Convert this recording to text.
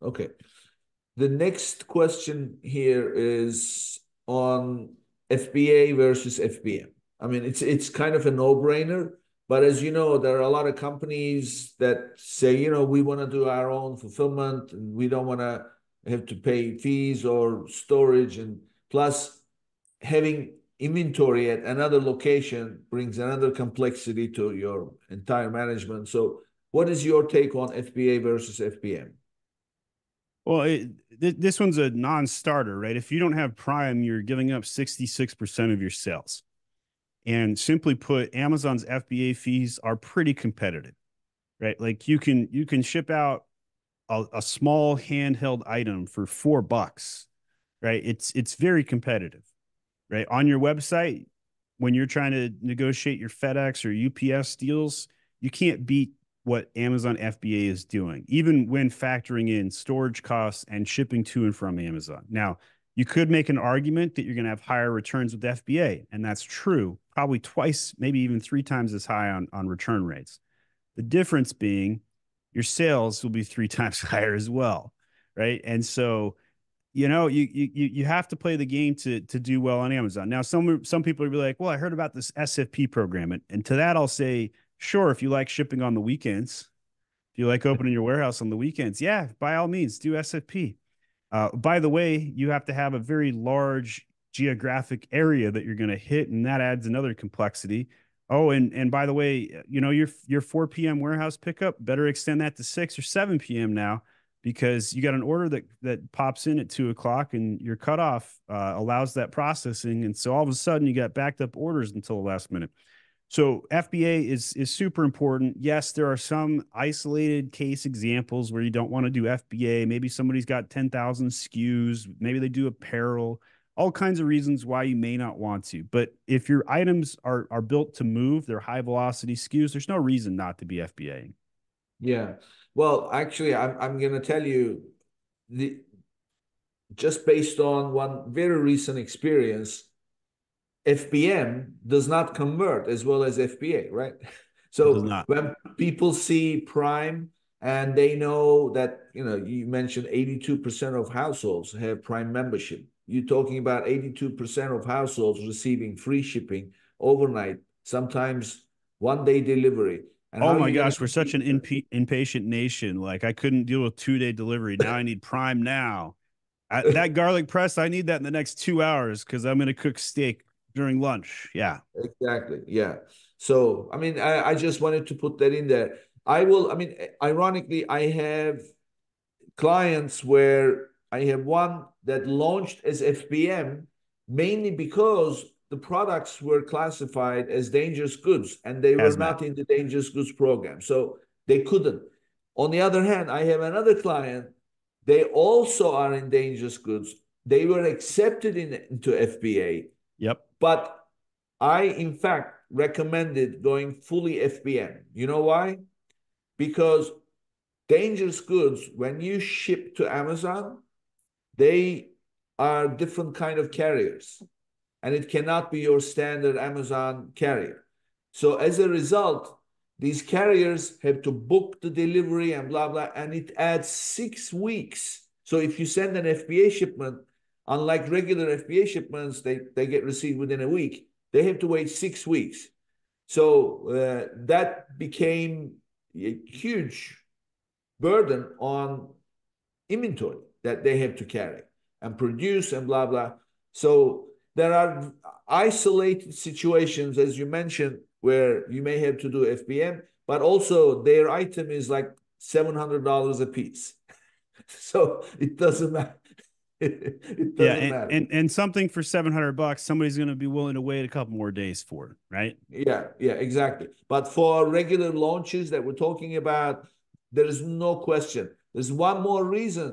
Okay. The next question here is on FBA versus FBM. I mean, it's kind of a no-brainer, but as you know, there are a lot of companies that say, we want to do our own fulfillment and we don't want to have to pay fees or storage. And plus, having inventory at another location brings another complexity to your entire management. So, what is your take on FBA versus FBM? Well, this one's a non-starter, right? If you don't have Prime, you're giving up 66% of your sales. And simply put, Amazon's FBA fees are pretty competitive, right? Like you can ship out a small handheld item for $4, right? It's very competitive, right? On your website, when you're trying to negotiate your FedEx or UPS deals, you can't beat what Amazon FBA is doing, even when factoring in storage costs and shipping to and from Amazon. Now, you could make an argument that you're going to have higher returns with FBA, and that's true, probably twice, maybe even three times as high on return rates. The difference being your sales will be three times higher as well, right? And so you have to play the game to do well on Amazon. Now, some people will be like, well, I heard about this SFP program. And to that, I'll say, sure, if you like shipping on the weekends, if you like opening your warehouse on the weekends, yeah, by all means, do SFP. By the way, you have to have a very large geographic area that you're going to hit, and that adds another complexity. Oh, and by the way, your 4 p.m. warehouse pickup, better extend that to 6 or 7 p.m. now, because you got an order that pops in at 2 o'clock, and your cutoff allows that processing, and so all of a sudden you got backed up orders until the last minute. So FBA is super important. Yes, there are some isolated case examples where you don't want to do FBA. Maybe somebody's got 10,000 SKUs. Maybe they do apparel. All kinds of reasons why you may not want to. But if your items are built to move, they're high velocity SKUs, there's no reason not to be FBA. Yeah. Well, actually, I'm gonna tell you the just based on one very recent experience, FBM does not convert as well as FBA, right? It does So not. when people see Prime and they know that, you mentioned 82% of households have Prime membership. You're talking about 82% of households receiving free shipping overnight, sometimes 1 day delivery. And Oh how are my you going to gosh, we're such compete an with that? impatient nation. Like I couldn't deal with 2 day delivery. Now I need Prime now. That garlic press, I need that in the next 2 hours because I'm going to cook steak during lunch. Yeah. Exactly. Yeah. So, I mean, I just wanted to put that in there. I mean, ironically, I have clients where I have one that launched as FBM mainly because the products were classified as dangerous goods and they were Hazmat. not in the dangerous goods program. So they couldn't. On the other hand, I have another client, they also are in dangerous goods. They were accepted into FBA, Yep. but I, in fact, recommended going fully FBM. You know why? Because dangerous goods, when you ship to Amazon, they are different kind of carriers, and it cannot be your standard Amazon carrier. So as a result, these carriers have to book the delivery and blah blah, and it adds 6 weeks. So if you send an FBA shipment, unlike regular FBA shipments, they get received within a week. They have to wait 6 weeks. So that became a huge burden on inventory that they have to carry and produce and blah blah. So there are isolated situations, as you mentioned, where you may have to do FBM, but also their item is like $700 a piece. So it doesn't matter. It Yeah, doesn't matter. and something for $700, somebody's going to be willing to wait a couple more days for, right? Yeah, yeah, exactly. But for regular launches that we're talking about, there is no question. There's one more reason